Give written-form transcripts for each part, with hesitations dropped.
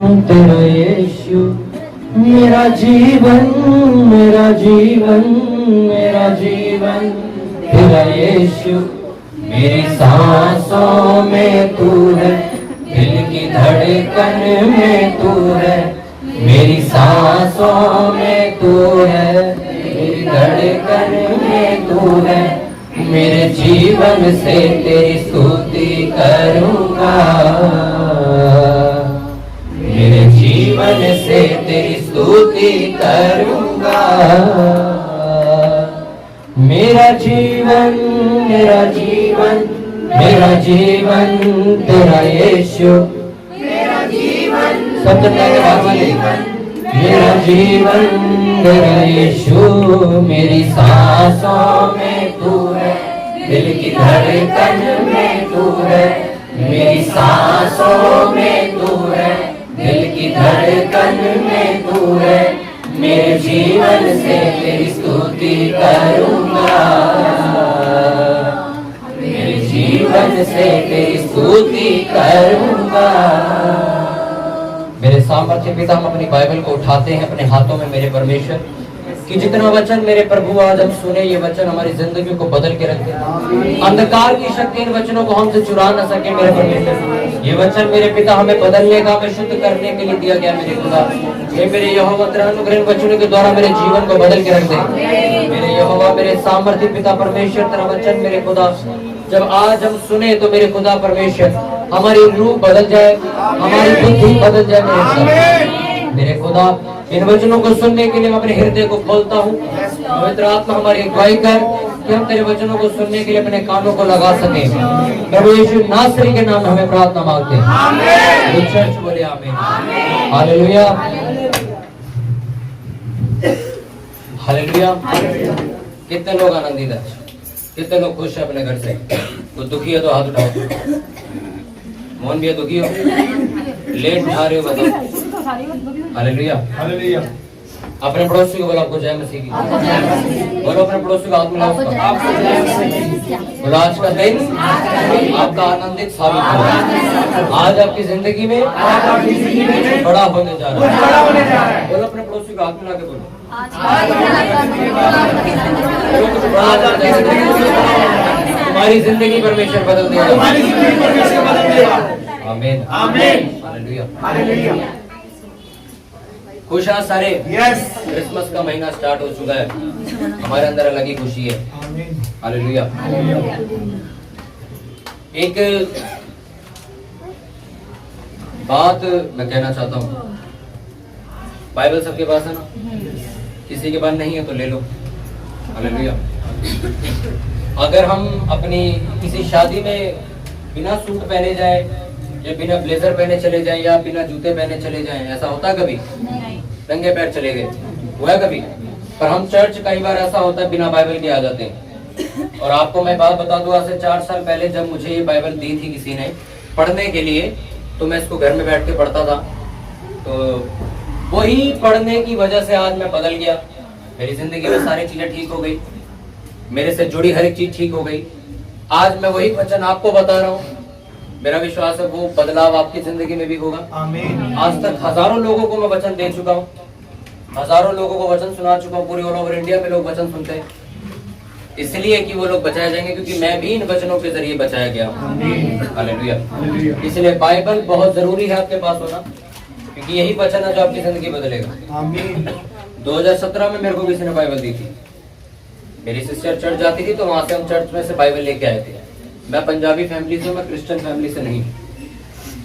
तेरा यीशु मेरा जीवन मेरा जीवन मेरा जीवन तेरा यीशु मेरी सांसों में तू है, दिल की धड़कन में तू है, मेरी सांसों में तू है, मेरी धड़कन में तू है, मेरे जीवन से तेरी स्तुति करूँगा, मेरे जीवन से तेरी स्तुति करूँगा। मेरा जीवन मेरा जीवन मेरा जीवन तेरा यीशु, मेरा जीवन मेरा जीवन तेरा यीशु, मेरी सांसों में तू है, दिल की धड़कन में तू है, मेरी सांसों में तू है, दिल की धड़कन में तू है, मेरे जीवन से तेरी स्तुति करूँगा, मेरे जीवन से तेरी स्तुति करूँगा। मेरे सामर्थ्य पिता, हम अपनी बाइबल को उठाते हैं अपने हाथों में मेरे परमेश्वर, कि जितना वचन मेरे प्रभु आज हम सुने, ये वचन हमारी जिंदगी को बदल के रखे, अंधकार की शक्ति इन वचनों को हमसे चुरा न सके मेरे परमेश्वर। ये वचन मेरे पिता हमें बदलने का, हमें शुद्ध करने के लिए दिया गया मेरे खुदा। ये मेरे यहोवा तेरा अनुग्रह वचनों के द्वारा मेरे जीवन को बदल के रख दे मेरे यहोवा, मेरे सामर्थ्य पिता परमेश्वर। तेरा वचन मेरे खुदा जब आज हम सुने तो मेरे खुदा परमेश्वर हमारी रूह बदल जाए, हमारी बुद्धि बदल जाए मेरे खुदा। इन वचनों को सुनने के लिए मैं अपने हृदय को खोलता हूँ। पवित्र आत्मा हमारी अगुवाई कर कि हम तेरे वचनों को सुनने के लिए अपने कानों को लगा सके। प्रभु यीशु नासरी के नाम में हमें प्रार्थना मांगते हैं। चर्च बोले आमीन, हालेलुया, हालेलुया। कितने लोग आनंदित हैं, कितने लोग खुश है अपने घर से? तो दुखी है तो हाथ उठाओ। मोहन भी दुखी हो, लेट उठा रहे हो बताओ। Hallelujah, hallelujah. अपने पड़ोसी को बोलो आपको जय मसीह की। बोलो अपने पड़ोसी को हाथ मिलाओ। बोलो आज का दिन आपका आनंदित साबित हो, आज आपकी जिंदगी में बड़ा होने जा रहा है। बोलो अपने पड़ोसी को हाथ मिला के बोलो तुम्हारी जिंदगी परमेश्वर बदल देगा। आमीन, आमीन, हालेलुया, हालेलुया। खुश हैं सारे? यस। क्रिसमस का महीना स्टार्ट हो चुका है, हमारे अंदर अलग ही खुशी है। हालेलुया। एक बात मैं कहना चाहता हूँ, बाइबल सबके पास है ना? किसी के पास नहीं है तो ले लो। हालेलुया। अगर हम अपनी किसी शादी में बिना सूट पहने जाए या बिना ब्लेजर पहने चले जाएं या बिना जूते पहने चले जाएं, ऐसा होता है कभी? नंगे पैर चले गए, हुआ है कभी? पर हम चर्च कई बार ऐसा होता है बिना बाइबल के आ जाते हैं। और आपको मैं बात बता दूं, आज से 4 साल पहले जब मुझे ये बाइबल दी थी किसी ने पढ़ने के लिए, तो मैं इसको घर में बैठ के पढ़ता था। तो वही पढ़ने की वजह से आज मैं बदल गया, मेरी जिंदगी में सारी चीजें ठीक हो गई, मेरे से जुड़ी हर एक चीज ठीक हो गई। आज मैं वही वचन आपको बता रहा हूँ, मेरा विश्वास है वो बदलाव आपकी जिंदगी में भी होगा। आमीन। आज तक हजारों लोगों को मैं वचन दे चुका हूँ, हजारों लोगों को वचन सुना चुका हूँ। पूरे ऑल ओवर इंडिया में लोग वचन सुनते हैं, इसलिए कि वो लोग बचाए जाएंगे, क्योंकि मैं भी इन वचनों के जरिए बचाया गया हूँ। हालेलुया। इसलिए बाइबल बहुत जरूरी है आपके पास होना, क्योंकि यही वचन है जो आपकी जिंदगी बदलेगा। आमीन। 2017 में मेरे को किसी ने बाइबल दी थी, मेरी सिस्टर चर्च जाती थी तो वहां से हम चर्च में से बाइबल लेके आए थे। मैं पंजाबी फैमिली से, मैं क्रिश्चियन फैमिली से नहीं,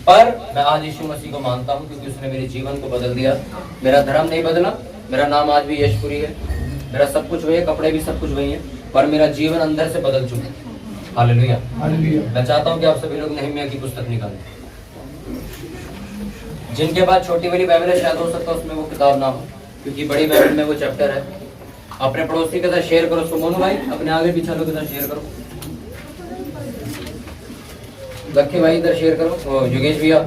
पर मैं आज यीशु मसीह को मानता हूँ, क्योंकि उसने मेरे जीवन को बदल दिया। मेरा धर्म नहीं बदला, मेरा नाम आज भी यशपुरी है, मेरा सब कुछ वही है, कपड़े भी सब कुछ वही है, पर मेरा जीवन अंदर से बदल चुका है। Hallelujah, hallelujah. मैं चाहता हूँ कि आप सभी लोग नहम्याह की पुस्तक निकालें। जिनके पास छोटी वाली बाइबल है, शायद हो सकता है उसमें वो किताब ना हो, क्योंकि बड़ी बाइबल में वो चैप्टर है। अपने पड़ोसी के साथ शेयर करो उसको। मोनू भाई अपने आगे पीछे लोगों के साथ शेयर करो। लक्की भाई इधर शेयर करो। योगेश भैया,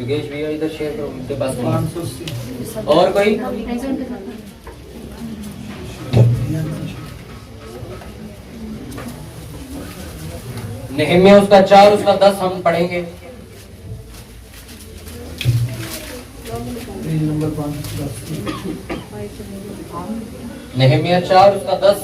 योगेश भैया इधर शेयर करो, उनके पास। और कोई? नहम्याह उसका 4 उसका 10 हम पढ़ेंगे। Page number 510। नहमिया 4 उसका 10।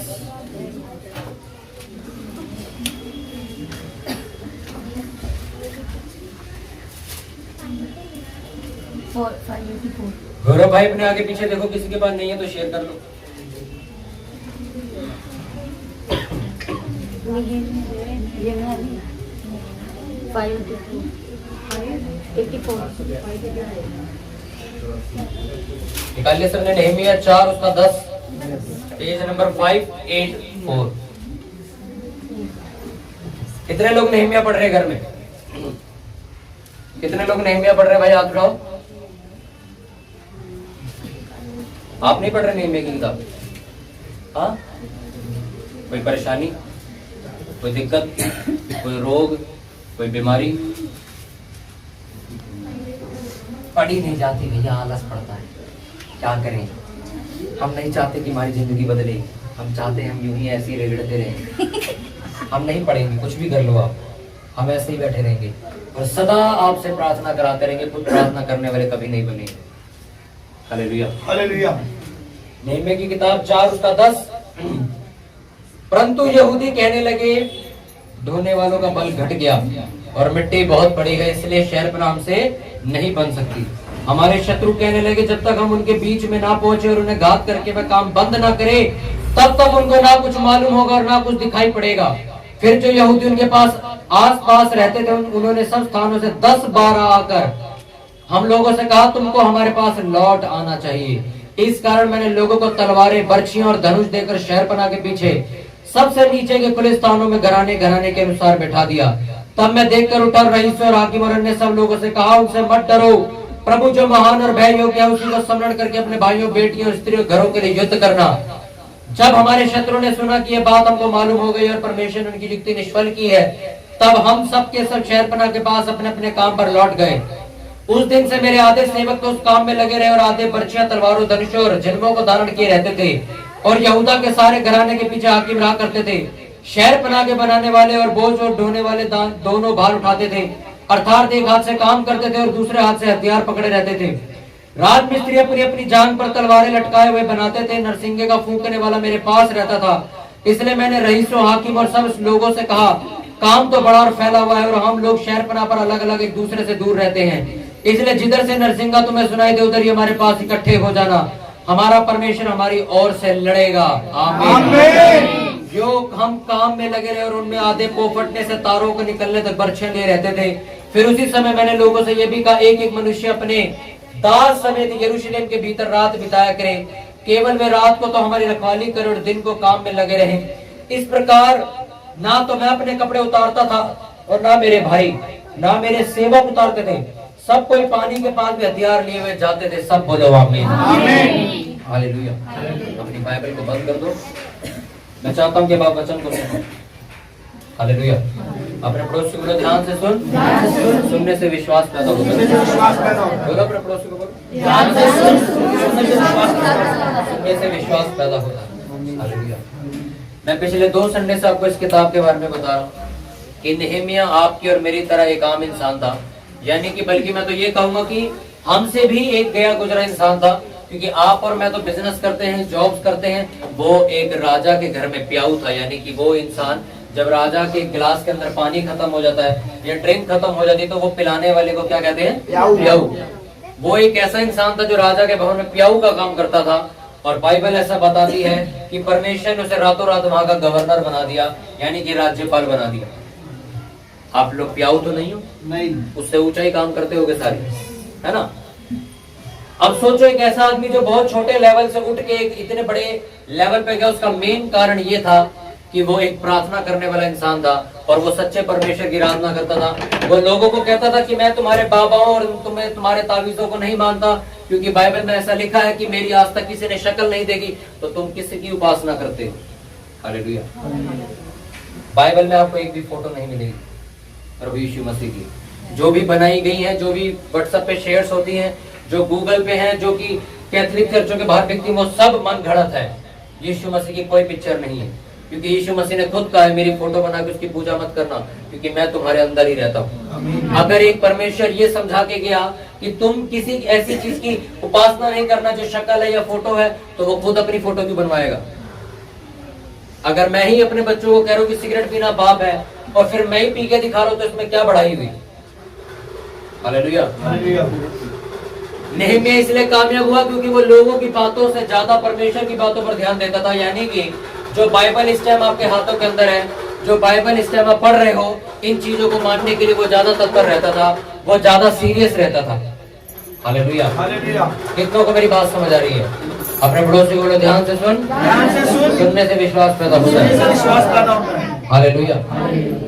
गौरव भाई अपने आगे पीछे देखो, किसी के पास नहीं है तो शेयर कर लो। निकालिए सबने नहमिया 4 उसका 10, पेज नंबर 584। कितने लोग नहमिया पढ़ रहे हैं घर में? कितने लोग नहमिया पढ़ रहे हैं भाई, हाथ उठाओ। आप नहीं पढ़ रहे नहमिया की किताब? हाँ, कोई परेशानी, कोई दिक्कत, कोई रोग, कोई बीमारी? पढ़ी नहीं जाती भैया, आलस पड़ता है, क्या करें। हम नहीं चाहते कि हमारी जिंदगी बदले, हम चाहते हैं हम यूं ही ऐसे ही रगड़ते रहें। हम नहीं पढ़ेंगे, कुछ भी कर लो आप, हम ऐसे ही बैठे रहेंगे और सदा आपसे प्रार्थना कराते रहेंगे। खुद प्रार्थना करने वाले कभी नहीं बनेंगे। Hallelujah, hallelujah. नहमिया की किताब 4 उसका 10। परंतु यहूदी कहने लगे, ढोने वालों का बल घट गया और मिट्टी बहुत पड़ी है, इसलिए शहरपनाह हमसे नहीं बन सकती। हमारे शत्रु कहने लगे, जब तक हम उनके बीच में ना पहुंचे और उन्हें घात करके वह काम बंद ना करे, तब तक उनको ना कुछ मालूम होगा और ना कुछ दिखाई पड़ेगा। फिर जो यहूदी उनके पास आस पास रहते थे, उन्होंने सब स्थानों से 10-12 आकर हम लोगों से कहा, तुमको हमारे पास लौट आना चाहिए। इस कारण मैंने लोगों को तलवारें, बर्छियां और धनुष देकर शहरपनाह के पीछे सबसे नीचे के खुले स्थानों में घराने के अनुसार बैठा दिया। तब मैं देखकर उठा, रईसों और हाकिम और अन्य सब लोगों से कहा, उनसे मत डरो, प्रभु जो महान और भय योग्य है, उसी को स्मरण करके अपने भाइयों, बेटियों और स्त्रियों, घरों के लिए युद्ध करना। जब हमारे शत्रु ने सुना कि यह बात हमको मालूम हो गई और परमेश्वर ने उनकी युक्ति निष्फल की है, तब हम सब के सब शहरपनाह के पास अपने अपने काम पर लौट गए। उस दिन से मेरे आधे सेवक तो उस काम में लगे रहे और आधे बर्छियां, तलवारों, धनुषों और झिलमों को धारण किए रहते थे और यहूदा के सारे घराने के पीछे हाकिम रहा करते थे। शहरपनाह के बनाने वाले और बोझ और ढोने वाले दोनों भार उठाते थे, अर्थात एक हाथ से काम करते थे और दूसरे हाथ से हथियार पकड़े रहते थे। राजमिस्त्री अपनी अपनी जांग पर तलवारें लटकाए हुए बनाते थे। नरसिंगे का फूंकने वाला मेरे पास रहता था, इसलिए मैंने रईसों, हाकिम और सब लोगों से कहा, काम तो बड़ा और फैला हुआ है और हम लोग शहरपनाह पर अलग अलग एक दूसरे से दूर रहते हैं, इसलिए जिधर से नरसिंगा तुम्हें सुनाई दे उधर ही हमारे पास इकट्ठे हो जाना। हमारा परमेश्वर हमारी ओर से लड़ेगा। आमीन। जो हम काम में लगे रहे और उनमें आधे पोफटने से तारों को निकलने तक बर्छियां लिए रहते थे। फिर उसी समय मैंने लोगों से यह भी कहा, एक एक मनुष्य अपने दास समेत यरूशलेम के भीतर रात बिताया करे, केवल वे रात को तो हमारी रखवाली करे और दिन को काम में लगे रहे। इस प्रकार ना तो मैं अपने कपड़े उतारता था और ना मेरे भाई, ना मेरे सेवक उतारते थे, सब कोई पानी के पास में हथियार लिए हुए जाते थे। सब बोलो आमीन। हालेलुया। अपनी बाइबल को बंद कर दो, मैं चाहता हूँ कि आप वचन को सुनो। हालेलुया। अपने पड़ोसी को ध्यान से सुन, सुनने से विश्वास पैदा होगा। बोलो अपने पड़ोसी को, सुनने से विश्वास पैदा होगा। हालेलुया। मैं पिछले 2 संडे से आपको इस किताब के बारे में बता रहा हूँ कि नहमिया आपकी और मेरी तरह एक आम इंसान था, यानी कि बल्कि मैं तो ये कहूंगा कि हमसे भी एक गया गुजरा इंसान था, क्योंकि आप और मैं तो बिजनेस करते हैं, जॉब्स करते हैं। वो एक राजा के घर में प्याऊ था, यानी कि वो इंसान जब राजा के गिलास के अंदर पानी खत्म हो जाता है या ड्रिंक खत्म हो जाती है तो वो पिलाने वाले को क्या कहते हैं? प्याऊ। वो एक ऐसा इंसान था जो राजा के भवन में प्याऊ का काम करता था। और बाइबल ऐसा बताती है कि परमेश्वर ने उसे रातों रात वहां का गवर्नर बना दिया, यानी कि राज्यपाल बना दिया। आप लोग प्याऊ तो नहीं हो? नहीं। उससे ऊंचा ही काम करते होगे सारे, है ना? अब सोचो, एक ऐसा आदमी जो बहुत छोटे लेवल से उठ के एक इतने बड़े लेवल पे गया, उसका मेन कारण ये था कि वो एक प्रार्थना करने वाला इंसान था और वो सच्चे परमेश्वर की आराधना करता था। वो लोगों को कहता था कि मैं तुम्हारे बाबाओं और तुम्हारे तावीजों को नहीं मानता, क्योंकि बाइबल में ऐसा लिखा है कि मेरी आज तक किसी ने शक्ल नहीं देखी, तो तुम किसकी उपासना करते हो? हालेलुया। बाइबल में आपको एक भी फोटो नहीं मिलेगी प्रभु यीशु मसीह की, जो भी बनाई गई है, जो भी व्हाट्सएप पे शेयर्स होती हैं, जो गूगल पे हैं, जो कि कैथोलिक चर्चों के बाहर बिकती, वो सब मन घड़त है। यीशु मसीह की कोई पिक्चर नहीं है, क्योंकि यीशु मसीह ने खुद कहा है, मेरी फोटो बना के उसकी पूजा मत करना, क्योंकि मैं तुम्हारे अंदर ही रहता हूँ। अगर एक परमेश्वर ये समझा के गया कि तुम किसी ऐसी चीज की उपासना नहीं करना जो शक्ल है या फोटो है, तो वो खुद अपनी फोटो क्यों बनवाएगा? अगर मैं ही अपने बच्चों को कह रहा हूं कि सिगरेट पीना पाप है और फिर मैं ही पी के दिखा रहा हूं, तो इसमें क्या बढ़ाई हुई? हालेलुया। नहम्याह इसलिए कामयाब हुआ क्योंकि वो लोगों की बातों से ज्यादा परमेश्वर की बातों पर ध्यान देता था। यानी कि जो बाइबल इस टाइम आपके हाथों के अंदर है, जो बाइबल इस टाइम आप पढ़ रहे हो, इन चीजों को मानने के लिए वो ज्यादा तत्पर रहता था, वो ज्यादा सीरियस रहता था। हालेलुया। कितनों को मेरी बात समझ आ रही है? अपने पड़ोसी को ध्यान से सुन, सुनने से विश्वास पैदा होता है। हालेलुया।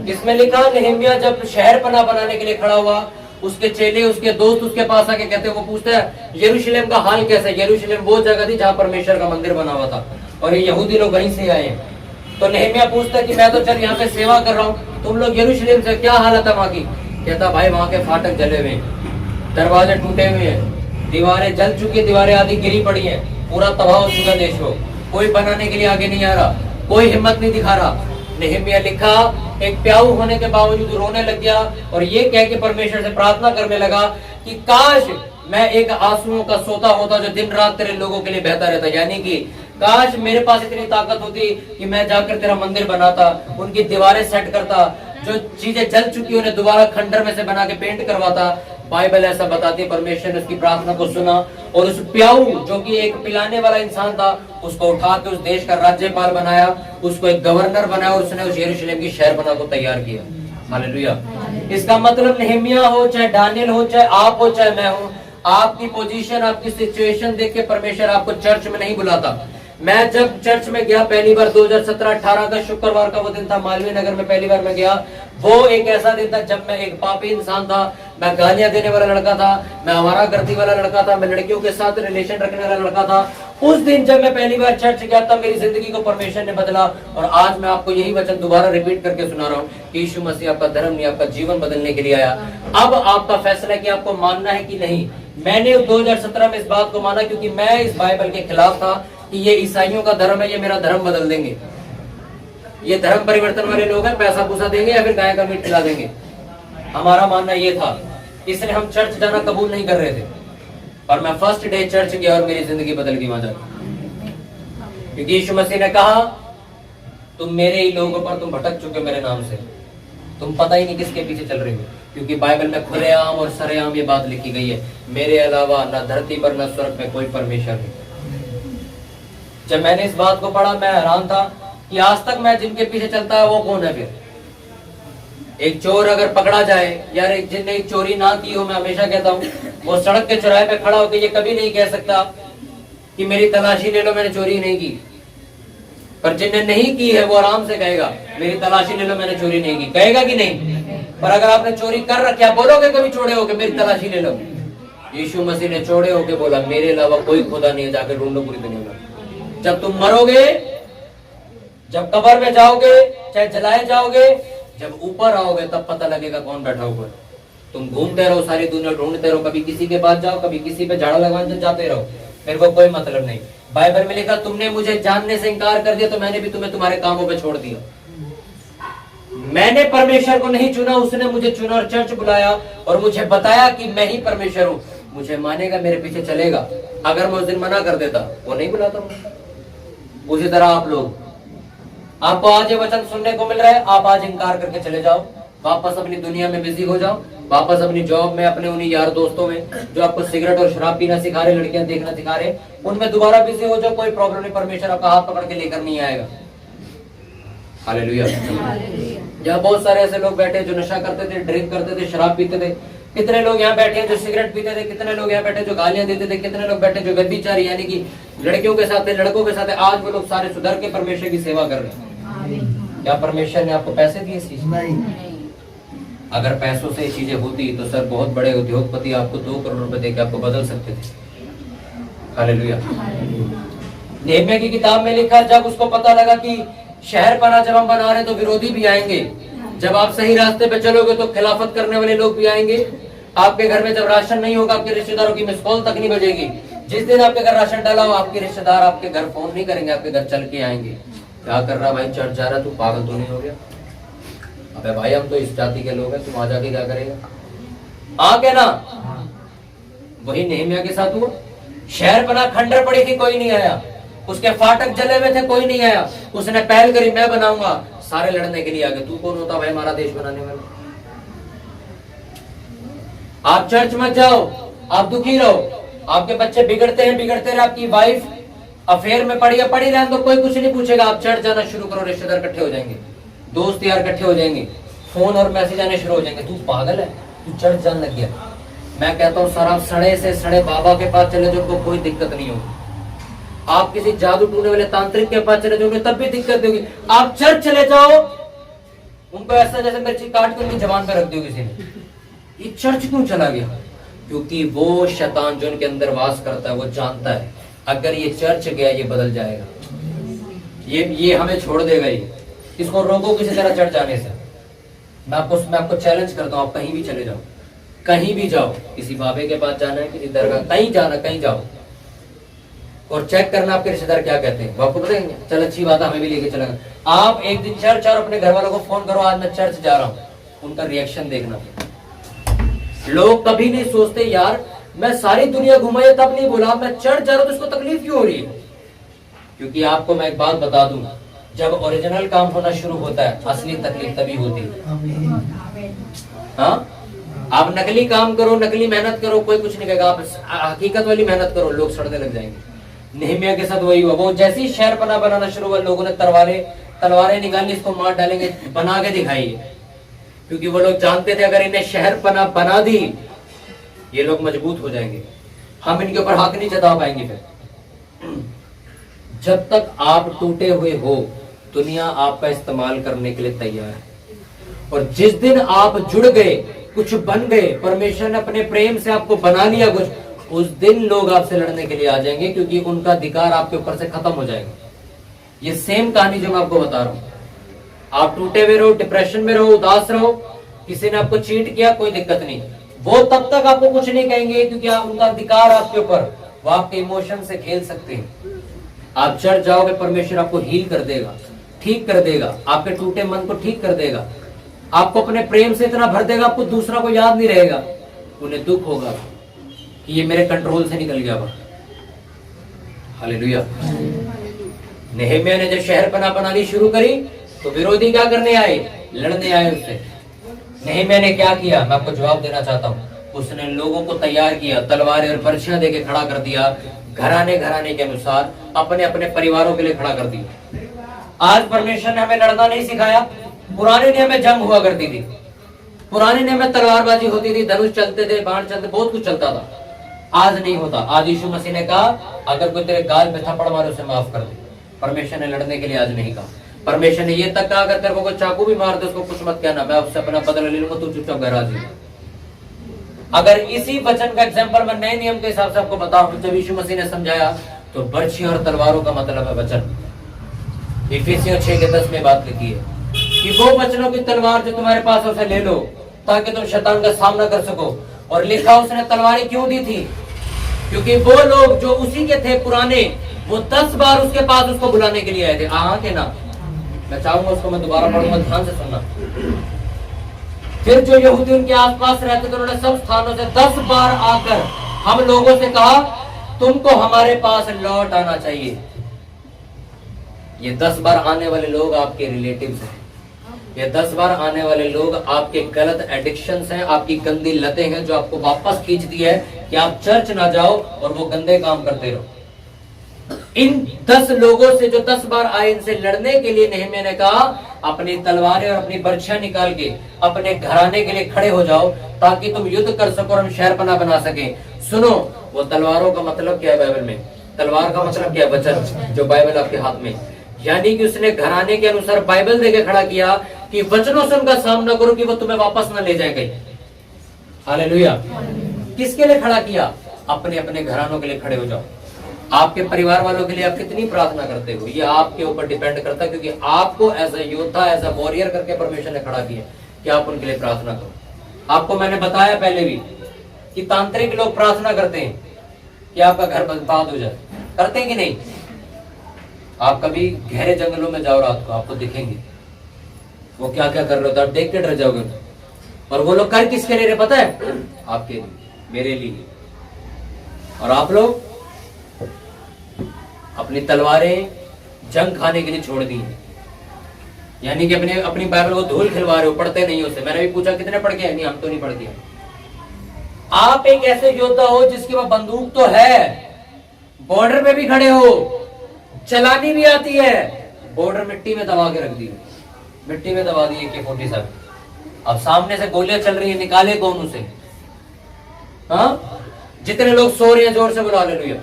इसमें लिखा नहम्याह जब शहर पना बनाने के लिए खड़ा हुआ, उसके चेले, उसके दोस्त उसके पास आके कहते, वो पूछते हैं यरूशलेम का हाल कैसा है? यरूशलेम वो जगह थी जहाँ परमेश्वर का मंदिर बना हुआ था और ये यहूदी लोग वहीं से आए हैं। तो नहम्याह पूछता है कि मैं तो चल यहाँ पे सेवा कर रहा हूँ, तुम लोग यरूशलेम से क्या हालत है वहाँ की? कहता भाई वहाँ के फाटक जले हुए हैं, दरवाजे टूटे हुए हैं, दीवारें जल चुकी, दीवारें आधी गिरी पड़ी हैं, पूरा तबाह हो चुका देश को, कोई बनाने के लिए आगे नहीं आ रहा, कोई हिम्मत नहीं दिखा रहा। नहम्याह लिखा एक प्याऊ होने के बावजूद रोने लग गया और ये कह के परमेश्वर से प्रार्थना करने लगा कि काश मैं एक आंसुओं का सोता होता जो दिन रात तेरे लोगों के लिए बहता रहता। यानी कि काश मेरे पास इतनी ताकत होती कि मैं जाकर तेरा मंदिर बनाता, उनकी दीवारें सेट करता, जो चीजें जल चुकी उन्हें दोबारा खंडर में से बना के पेंट करवाता। बाइबल ऐसा बताती है, परमेश्वर ने उसकी प्रार्थना को सुना और उस प्याऊ जो कि एक पिलाने वाला इंसान था, उसको उठा के उस देश का राज्यपाल बनाया, उसको एक गवर्नर बनाया और उसने उस यरूशलेम की शहर बना को तैयार किया। हालेलुया। इसका मतलब नहम्याह हो, चाहे दानियेल हो, चाहे आप हो, चाहे मैं हूं, आपकी पोजीशन, आपकी सिचुएशन देख के परमेश्वर आपको चर्च में नहीं बुलाता। मैं जब चर्च में गया पहली बार 2017-18 का शुक्रवार का वो दिन था, मालवीय नगर में पहली बार मैं गया। वो एक ऐसा दिन था जब मैं एक पापी इंसान था, मैं गालियां देने वाला लड़का था, मैं आवारा गर्दी वाला लड़का था, मैं लड़कियों के साथ रिलेशन रखने वाला लड़का था। उस दिन जब मैं पहली बार चर्च गया तब मेरी जिंदगी को परमेश्वर ने बदला और आज मैं आपको यही वचन दोबारा रिपीट करके सुना रहा हूँ कि यीशु मसीह आपका धर्म नहीं, आपका जीवन बदलने के लिए आया। अब आपका फैसला है कि आपको मानना है कि नहीं। मैंने 2017 में इस बात को माना क्योंकि मैं इस बाइबल के खिलाफ था कि ये ईसाइयों का धर्म है, ये मेरा धर्म बदल देंगे, ये धर्म परिवर्तन वाले लोग हैं, पैसा पूसा देंगे या फिर गाय का मीट खिला देंगे। हमारा मानना ये था, इसलिए हम चर्च जाना कबूल नहीं कर रहे थे। और मैं फर्स्ट डे चर्च गया और मेरी जिंदगी बदल गई वहां जाकर, क्योंकि यीशु मसीह ने कहा तुम मेरे ही लोगों पर तुम भटक चुके मेरे नाम से, तुम पता ही नहीं किसके पीछे चल रही हो। क्योंकि बाइबल में खुलेआम और सरेआम ये बात लिखी गई है, मेरे अलावा न धरती पर न स्वर्ग में कोई परमेश्वर नहीं। जब मैंने इस बात को पढ़ा मैं हैरान था कि आज तक मैं जिनके पीछे चलता है वो कौन है फिर? एक चोर अगर पकड़ा जाए, यार एक जिनने एक चोरी ना की हो, मैं हमेशा कहता हूँ वो सड़क के चौराहे पे खड़ा होकर ये कभी नहीं कह सकता कि मेरी तलाशी ले लो, मैंने चोरी नहीं की। पर जिनने नहीं की है वो आराम से कहेगा मेरी तलाशी ले लो, मैंने चोरी नहीं की। कहेगा कि नहीं? पर अगर आपने चोरी कर रखा, बोलोगे कभी छोड़े होके मेरी तलाशी ले लो? यीशु मसीह ने छोड़े होके बोला मेरे अलावा कोई खुदा नहीं है, जाके ढूंढो पूरी दुनिया में। जब तुम मरोगे, जब कब्र में जाओगे, चाहे जलाए जाओगे, जब ऊपर आओगे तब पता लगेगा कौन बैठा हुआ है। तुम घूमते रहो, सारी दुनिया ढूंढते रहो, कभी किसी के पास जाओ, कभी किसी पे झाड़ा लगवाने जाते रहो, मेरे को कोई मतलब नहीं। बाइबल में लिखा तुमने मुझे जानने से इनकार कर दिया तो मैंने भी तुम्हें तुम्हारे कामों पे छोड़ दिया। मैंने परमेश्वर को नहीं चुना, उसने मुझे चुना और चर्च बुलाया और मुझे बताया कि मैं ही परमेश्वर हूँ। मुझे मानेगा, मेरे पीछे चलेगा। अगर मैं उस दिन मना कर देता, वो नहीं बुलाता मुझे। उसी तरह आप लोग, आपको आज ये वचन सुनने को मिल रहा है, आप आज इनकार करके चले जाओ, वापस अपनी दुनिया में बिजी हो जाओ, वापस अपनी जॉब में, अपने उन्हीं यार दोस्तों में जो आपको सिगरेट और शराब पीना सिखा रहे, लड़कियां देखना सिखा रहे, उनमें दोबारा बिजी हो जाओ। कोई प्रॉब्लम नहीं, परमेश्वर आपका हाथ पकड़ के लेकर नहीं आएगा। हालेलुया। यहाँ बहुत सारे ऐसे लोग बैठे जो नशा करते थे, ड्रिंक करते थे, शराब पीते थे। कितने लोग यहाँ बैठे हैं जो सिगरेट पीते थे, कितने लोग यहाँ बैठे जो गालियां देते थे, कितने लोग बैठे जो व्यभिचारी यानी कि लड़कियों के साथ, लड़कों के साथ। आज वो लोग सारे सुधर के परमेश्वर की सेवा कर रहे हैं। क्या परमेश्वर ने आपको पैसे दिए इस चीज? नहीं। अगर पैसों से ये चीजें होती तो सर बहुत बड़े उद्योगपति आपको 2 करोड़ रुपए देकर आपको बदल सकते थे। हालेलुया। नहम्याह की किताब में लिखा, जब उसको पता लगा कि शहर पना जब हम बना रहे तो विरोधी भी आएंगे, जब आप सही रास्ते पे चलोगे तो खिलाफत करने वाले लोग भी आएंगे। आपके घर में जब राशन नहीं होगा, आपके रिश्तेदारों की मिस कॉल तक नहीं बजेगी। जिस दिन आपके घर राशन डाला हो, आपके रिश्तेदार आपके घर फोन नहीं करेंगे, आपके घर चल के आएंगे। क्या कर रहा भाई, चर्च जा रहा, तू पागल तो नहीं हो गया? अबे भाई हम तो इस जाति के लोग हैं, तुम आ जाके क्या करेगा? आके ना वही नेहमिया के साथ हुआ। शहर बना, खंडर पड़ी थी, कोई नहीं आया। उसके फाटक जले हुए थे, कोई नहीं आया। उसने पहल करी, मैं बनाऊंगा, सारे लड़ने के लिए आ गए। तू कौन होता भाई हमारा देश बनाने वाला? आप चर्च मत जाओ, आप दुखी रहो, आपके बच्चे बिगड़ते हैं, बिगड़ते रहे, आपकी वाइफ अफेयर में पड़ी है, पड़ी रहने तो कोई कुछ नहीं पूछेगा। आप चर्च जाना शुरू करो, रिश्तेदार इकट्ठे हो जाएंगे, दोस्त यार इकट्ठे हो जाएंगे, फोन और मैसेज आने शुरू हो जाएंगे। तू पागल है, तू चर्च जाने लग गया। मैं कहता हूँ सर, आप सड़े से सड़े बाबा के पास चले जाओ, उनको कोई दिक्कत नहीं होगी। आप किसी जादू टूटने वाले तांत्रिक के पास चले जाओगे तब भी दिक्कत होगी। आप चर्च चले जाओ, उनको ऐसा जैसे मिर्ची काट के उनकी जबान पर रख दी किसी ने। ये चर्च क्यों चला गया? क्योंकि वो शैतान जो उनके अंदर वास करता है वो जानता है अगर ये चर्च गया ये बदल जाएगा, ये हमें छोड़ देगा, ये इसको रोको किसी तरह चर्च आने से। मैं आपको चैलेंज करता हूँ, आप कहीं भी चले जाओ, कहीं भी जाओ, किसी बाबे के पास जाना है, किसी दरगाह, कहीं जाना, कहीं जाओ और चेक करना आपके रिश्तेदार क्या कहते हैं। वो आपको बताएंगे, चल अच्छी बात है, हमें भी लेके चलेगा। आप एक दिन चर्च और अपने घर वालों को फोन करो, आज मैं चर्च जा रहा हूँ, उनका रिएक्शन देखना। लोग कभी नहीं सोचते यार मैं सारी दुनिया घुमाया तब नहीं बोला, मैं चर्च जा रहा हूं तो उसको तकलीफ क्यों हो रही है? क्योंकि आपको मैं एक बात बता दूं, जब ओरिजिनल काम होना शुरू होता है असली तकलीफ तभी होती है। हाँ, आप नकली काम करो, नकली मेहनत करो, कोई कुछ नहीं कहेगा। आप हकीकत वाली मेहनत करो, लोग सड़ने लग जाएंगे। नेहमिया के साथ वही हुआ। वो जैसे ही शहर पना बनाना शुरू हुआ, लोगों ने तलवारें निकाली, इसको मार डालेंगे, बना के दिखाइए। क्योंकि वो लोग जानते थे अगर इन्हें शहर पना बना दी ये लोग मजबूत हो जाएंगे, हम इनके ऊपर हक नहीं जता पाएंगे। फिर जब तक आप टूटे हुए हो दुनिया आपका इस्तेमाल करने के लिए तैयार है, और जिस दिन आप जुड़ गए, कुछ बन गए, परमेश्वर ने अपने प्रेम से आपको बना लिया कुछ, उस दिन लोग आपसे लड़ने के लिए आ जाएंगे, क्योंकि उनका अधिकार आपके ऊपर से खत्म हो जाएगा। ये सेम कहानी जो मैं आपको बता रहा हूं। आप टूटे हुए रहो, डिप्रेशन में रहो, उदास रहो, किसी ने आपको चीट किया, कोई दिक्कत नहीं, वो तब तक आपको कुछ नहीं कहेंगे, क्योंकि उनका अधिकार आपके ऊपर, वो आपके इमोशन से खेल सकते हैं। आप चर्च जाओगे, परमेश्वर आपको हील कर देगा, ठीक कर देगा, आपके टूटे मन को ठीक कर देगा, आपको अपने प्रेम से इतना भर देगा, आपको दूसरा को याद नहीं रहेगा। उन्हें दुख होगा कि ये मेरे कंट्रोल से निकल गया। हालेलुया। नेहमिया ने जब शहर पना बनानी शुरू करी तो विरोधी क्या करने आए? लड़ने आए उससे। नेहमिया ने क्या किया? मैं आपको जवाब देना चाहता हूँ। उसने लोगों को तैयार किया, तलवारें और बर्छियां देके खड़ा कर दिया, घराने घराने के अनुसार अपने अपने परिवारों के लिए खड़ा कर दिया। आज परमेश्वर ने हमें लड़ना नहीं सिखाया। पुराने ने हमें जंग हुआ करती थी, पुराने ने हमें तलवारबाजी होती थी, धनुष चलते थे, बाण चलते, बहुत कुछ चलता था। आज नहीं होता। आज यीशु मसीह ने कहा अगर कोई तेरे गाल पे थप्पड़ मारे उसे माफ कर दे। परमेश्वर ने लड़ने के लिए आज नहीं कहा। परमेश्वर ने ये तक कहा अगर तेरे को कोई चाकू भी मार दे उसको कुछ मत कहना, मैं उससे अपना बदला ले लूंगा, तू चुपचाप घर आ जाए। अगर इसी वचन का एग्जाम्पल मैं नए नियम के हिसाब से आपको बताऊं, जब यीशु मसीह ने समझाया तो बर्छियों और तलवारों का मतलब है वचन। इफिसियों 6:10 में बात लिखी है कि वो वचनों की तलवार जो तुम्हारे पास है उसे ले लो ताकि तुम शैतान का सामना कर सको। और लिखा उसने तलवारें क्यों दी थी? क्योंकि वो लोग जो उसी के थे पुराने, वो 10 बार उसके पास उसको बुलाने के लिए आए थे। हाँ थे ना? मैं चाहूंगा उसको मैं दोबारा पढ़ूंगा, ध्यान से सुनना। फिर जो यहूदी उनके आसपास रहते थे उन्होंने सब स्थानों से 10 बार आकर हम लोगों से कहा तुमको हमारे पास लौट आना चाहिए। ये 10 बार आने वाले लोग आपके रिलेटिव्स हैं। ये 10 बार आने वाले लोग आपके गलत एडिक्शंस हैं, आपकी गंदी लतें हैं जो आपको वापस खींचती है कि आप चर्च ना जाओ और वो गंदे काम करते रहो। इन 10 लोगों से जो 10 बार आए, इनसे लड़ने के लिए नेहमिया ने कहा अपनी तलवारें और अपनी बर्छियां निकाल के अपने घराने के लिए खड़े हो जाओ ताकि तुम युद्ध कर सको और हम शहर पना बना सके। सुनो, वो तलवारों का मतलब क्या है बाइबल में? तलवार का मतलब क्या है? वचन, जो बाइबल आपके हाथ में। यानी कि उसने घराने के अनुसार बाइबल देके खड़ा किया कि वचनों से उनका सामना करो कि वो तुम्हें वापस ना ले जाए कहीं। हालेलुया। किसके लिए खड़ा किया? अपने अपने घरानों के लिए खड़े हो जाओ। आपके परिवार वालों के लिए आप कितनी प्रार्थना करते हो ये आपके ऊपर डिपेंड करता है, क्योंकि आपको एज ए योद्धा, एज ए वॉरियर करके परमेश्वर ने खड़ा किया कि आप उनके लिए प्रार्थना करो। आपको मैंने बताया पहले भी कि तांत्रिक लोग प्रार्थना करते हैं कि आपका घर बर्बाद हो जाए। करते हैं कि नहीं? आप कभी गहरे जंगलों में जाओ रात को, आपको दिखेंगे वो क्या क्या कर रहे हो, आप देख के डर जाओगे। और वो लोग कर किसके लिए पता है? आपके लिए, मेरे लिए। और आप लोग अपनी तलवारें जंग खाने के लिए छोड़ दी हैं, यानी कि अपने अपनी बाइबल को धूल खिलवा रहे हो, पढ़ते नहीं हो। उससे मैंने भी पूछा कितने पढ़ के? नहीं, हम तो नहीं पढ़ के। आप एक ऐसे योद्धा हो जिसके पास बंदूक तो है, बॉर्डर पे भी खड़े हो, चलानी भी आती है, बॉर्डर मिट्टी में दबा के रख दी, मिट्टी में दबा दी AK-47। अब सामने से गोलियां चल रही है, निकाले कौन उसे? हाँ, जितने लोग सो रहे हैं जोर से बुला हालेलुया।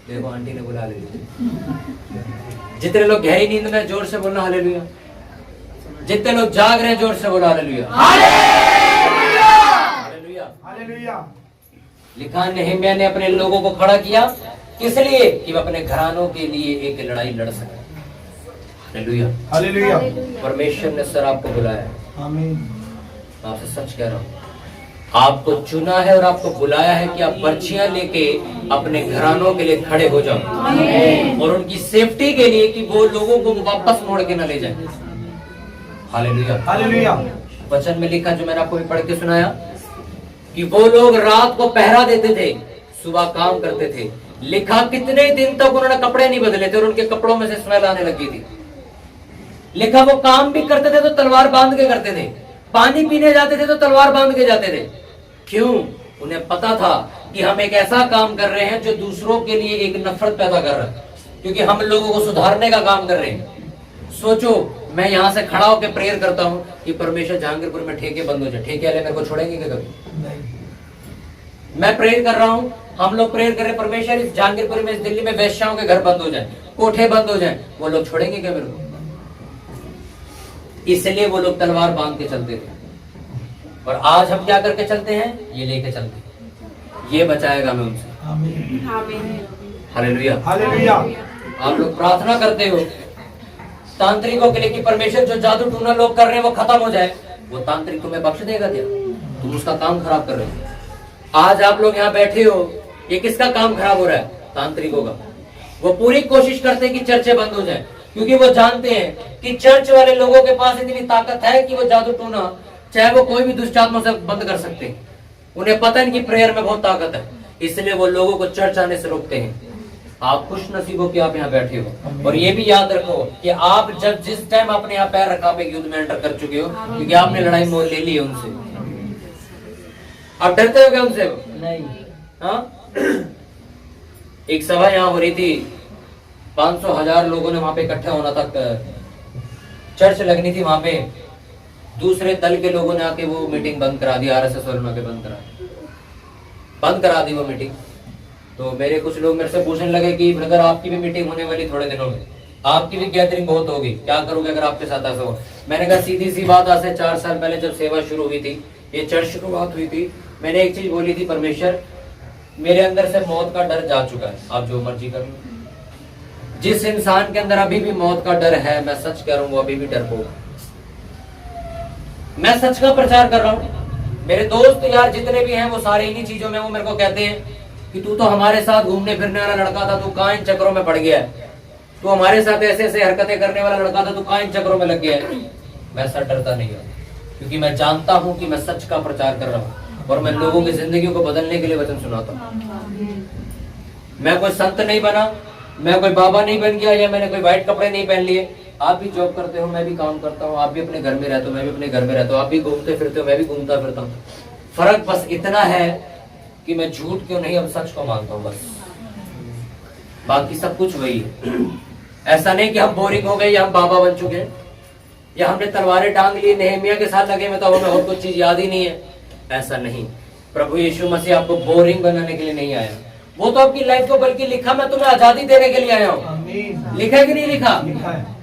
देखो आंटी ने बुला हालेलुया। जितने लोग गहरी नींद में जोर से बोलना हालेलुया। जितने लोग जाग रहे हैं जोर से बोला हालेलुया। Hallelujah, hallelujah. लिखा नehemiah ने अपने लोगों को खड़ा किया, किस लिए? कि वह अपने घरानों के लिए एक लड़ाई लड़ सके। Hallelujah, hallelujah. परमेश्वर ने सर आपको बुलाया है। आमीन। मैं आपसे सच कह रहा हूं, आपको चुना है और आपको बुलाया है कि आप पर्चियां लेके अपने घरानों के लिए खड़े हो जाओ, और उनकी सेफ्टी के लिए कि वो लोगों को वापस मोड़ के न ले जाए। Hallelujah, hallelujah. वचन में लिखा, जो मैंने आपको भी पढ़ के सुनाया, कि वो लोग रात को पहरा देते थे, सुबह काम करते थे। लिखा कितने दिन तक उन्होंने कपड़े नहीं बदले थे और उनके कपड़ों में से स्मेल आने लगी थी। लिखा वो काम भी करते थे तो तलवार बांध के करते थे, पानी पीने जाते थे तो तलवार बांध के जाते थे। क्यों? उन्हें पता था कि हम एक ऐसा काम कर रहे हैं जो दूसरों के लिए एक नफरत पैदा कर रहा है, क्योंकि हम लोगों को सुधारने का काम कर रहे हैं। सोचो, मैं यहां से खड़ा होकर प्रेयर करता हूं कि परमेश्वर जहांगीरपुर में ठेके बंद हो जाए, ठेके वाले मेरे को छोड़ेंगे क्या कभी? मैं प्रेयर कर रहा हूं, हम लोग प्रेयर कर रहे हैं, परमेश्वर इस जहांगीरपुर में, इस दिल्ली में वेश्याओं के घर बंद हो जाए, कोठे बंद हो जाए, वो लोग छोड़ेंगे क्या मेरे को? इसलिए वो लोग तलवार बांध के चलते थे। और आज हम क्या करके चलते हैं? ये लेके चलते हैं, ये बचाएगा हमें उनसे। Hallelujah, hallelujah. आप लोग प्रार्थना करते हो तांत्रिकों के लिए कि परमेश्वर जो जादू टूना लोग कर रहे हैं वो खत्म हो जाए। वो तांत्रिक तुम्हें बख्श देगा क्या? तुम उसका काम खराब कर रहे हो। आज आप लोग यहाँ बैठे हो, ये किसका काम खराब हो रहा है? तांत्रिकों का। वो पूरी कोशिश करते हैं कि चर्चे बंद हो जाए, क्योंकि वो जानते हैं कि चर्च वाले लोगों के पास इतनी ताकत है कि वो जादू टूना चाहे वो कोई भी दुष्ट आत्मा से बंद कर सकते हैं। उन्हें पता है कि प्रेयर में बहुत ताकत है, इसलिए वो लोगों को चर्च आने से रोकते हैं। आप खुश नसीब हो कि आप यहाँ बैठे हो, और ये भी याद रखो कि आप जब जिस टाइम आपने यहाँ पैर रखा, आप एक युद्ध में एंटर कर चुके हो, क्योंकि आपने लड़ाई मोल ले ली है उनसे। आप डरते हो क्या उनसे? नहीं। हाँ, एक सभा यहाँ हो रही थी, 500,000 लोगों ने वहां पे इकट्ठा होना था, चर्च लगनी थी वहां पे। दूसरे दल के लोगों ने आके वो मीटिंग बंद करा दी, RSS वालों ने बंद करा दी वो मीटिंग। तो मेरे कुछ लोग मेरे से पूछने लगे कि ब्रदर आपकी भी मीटिंग होने वाली थोड़े दिनों में, आपकी भी गैदरिंग बहुत होगी, क्या करोगे अगर आपके साथ ऐसा हो? मैंने कहा सीधी सी बात, आज से 4 साल पहले जब सेवा शुरू हुई थी, ये चर्च शुरुआत हुई थी, मैंने एक चीज बोली थी, परमेश्वर मेरे अंदर से मौत का डर जा चुका है, आप जो मर्जी कर लो। जिस इंसान के अंदर अभी भी मौत का डर है, मैं सच कह रहा हूँ, वो अभी भी डरपोक। मैं सच का प्रचार कर रहा हूँ। मेरे दोस्त यार जितने भी हैं वो सारे इन्हीं चीजों में वो मेरे को कहते हैं कि तू तो हमारे साथ घूमने फिरने वाला लड़का था, तू कहाँ इन चक्करों में पड़ गया है? तू हमारे साथ ऐसे ऐसे हरकतें करने वाला लड़का था, तू कहाँ इन चक्करों में लग गया है? मैं सर डरता नहीं हूँ, क्योंकि मैं जानता हूँ कि मैं सच का प्रचार कर रहा हूँ और मैं लोगों की जिंदगी को बदलने के लिए वचन सुनाता हूँ। मैं कोई संत नहीं बना, मैं कोई बाबा नहीं बन गया, या मैंने कोई व्हाइट कपड़े नहीं पहन लिए। आप भी जॉब करते हो, मैं भी काम करता हूँ, आप भी अपने घर में रहते हो, मैं भी अपने घर में रहता हूँ, आप भी घूमते फिरते हो, मैं भी घूमता फिरता हूँ। फर्क बस इतना है कि मैं झूठ क्यों नहीं, अब सच को मानता हूँ बस, बाकी सब कुछ वही है। ऐसा नहीं कि हम बोरिंग हो गए या हम बाबा बन चुके हैं या हमने तलवारें टांग ली, नेहमिया के साथ लगे में तो हमें और कुछ चीज याद ही नहीं है, ऐसा नहीं। प्रभु यीशु मसीह आपको बोरिंग बनाने के लिए नहीं आया, वो तो आपकी लाइफ को बल्कि लिखा मैं तुम्हें आजादी देने के लिए आया हूँ। लिखा है कि नहीं लिखा?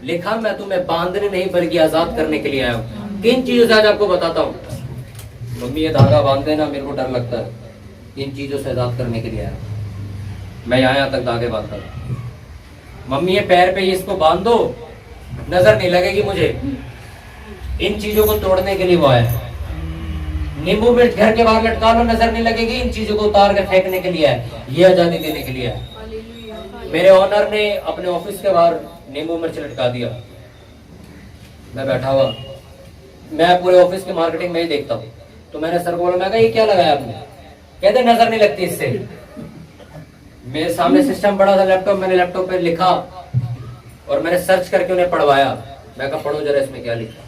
लिखा मैं तुम्हें बांधने नहीं बल्कि आजाद करने के लिए आया हूँ। किन चीजों से आज आपको बताता हूँ। मम्मी ये धागा बांध देना, मेरे को डर लगता है, इन चीजों से आजाद करने के लिए आया। मैं यहाँ तक धागे बांधता हूँ। मम्मी ये पैर पे इसको बांध दो, नजर नहीं लगेगी मुझे, इन चीजों को तोड़ने के लिए वो आया। नींबू मिर्च घर के बाहर लटका लो, नजर नहीं लगेगी, इन चीजों को उतार के फेंकने के लिए है, ये आजादी देने के लिए है। मेरे ओनर ने अपने ऑफिस के बाहर नींबू मिर्च लटका दिया, मैं बैठा हुआ, मैं पूरे ऑफिस की मार्केटिंग में ही देखता हूँ। तो मैंने सर को बोला, मैं कहा ये क्या लगाया आपने? कहते नजर नहीं लगती इससे। मेरे सामने सिस्टम पड़ा था लैपटॉप, मैंने लैपटॉप पे लिखा और मैंने सर्च करके उन्हें पढ़वाया। मैं कहा पढ़ो जरा इसमें क्या लिखा।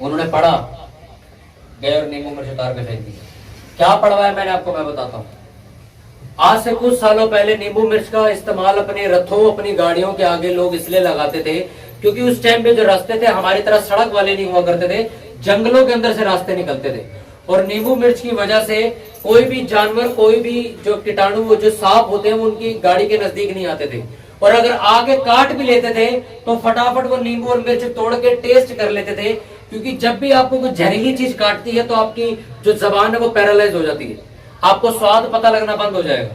उन्होंने पढ़ा, गए और नींबू मिर्च उतार के फेंक दिया। क्या पढ़वाया मैंने आपको, मैं बताता हूँ। आज से कुछ सालों पहले नींबू मिर्च का इस्तेमाल अपने रथों, अपनी गाड़ियों के आगे लोग इसलिए लगाते थे क्योंकि उस टाइम पे जो रास्ते थे हमारी तरह सड़क वाले नहीं हुआ करते थे, जंगलों के अंदर से रास्ते निकलते थे। और नींबू मिर्च की वजह से कोई भी जानवर, कोई भी जो कीटाणु, वो जो सांप होते हैं, वो उनकी गाड़ी के नजदीक नहीं आते थे। और अगर आगे काट भी लेते थे तो फटाफट वो नींबू और मिर्च तोड़ के टेस्ट कर लेते थे, क्योंकि जब भी आपको कोई जहरीली चीज काटती है तो आपकी जो जबान है वो पैरालाइज हो जाती है, आपको स्वाद पता लगना बंद हो जाएगा।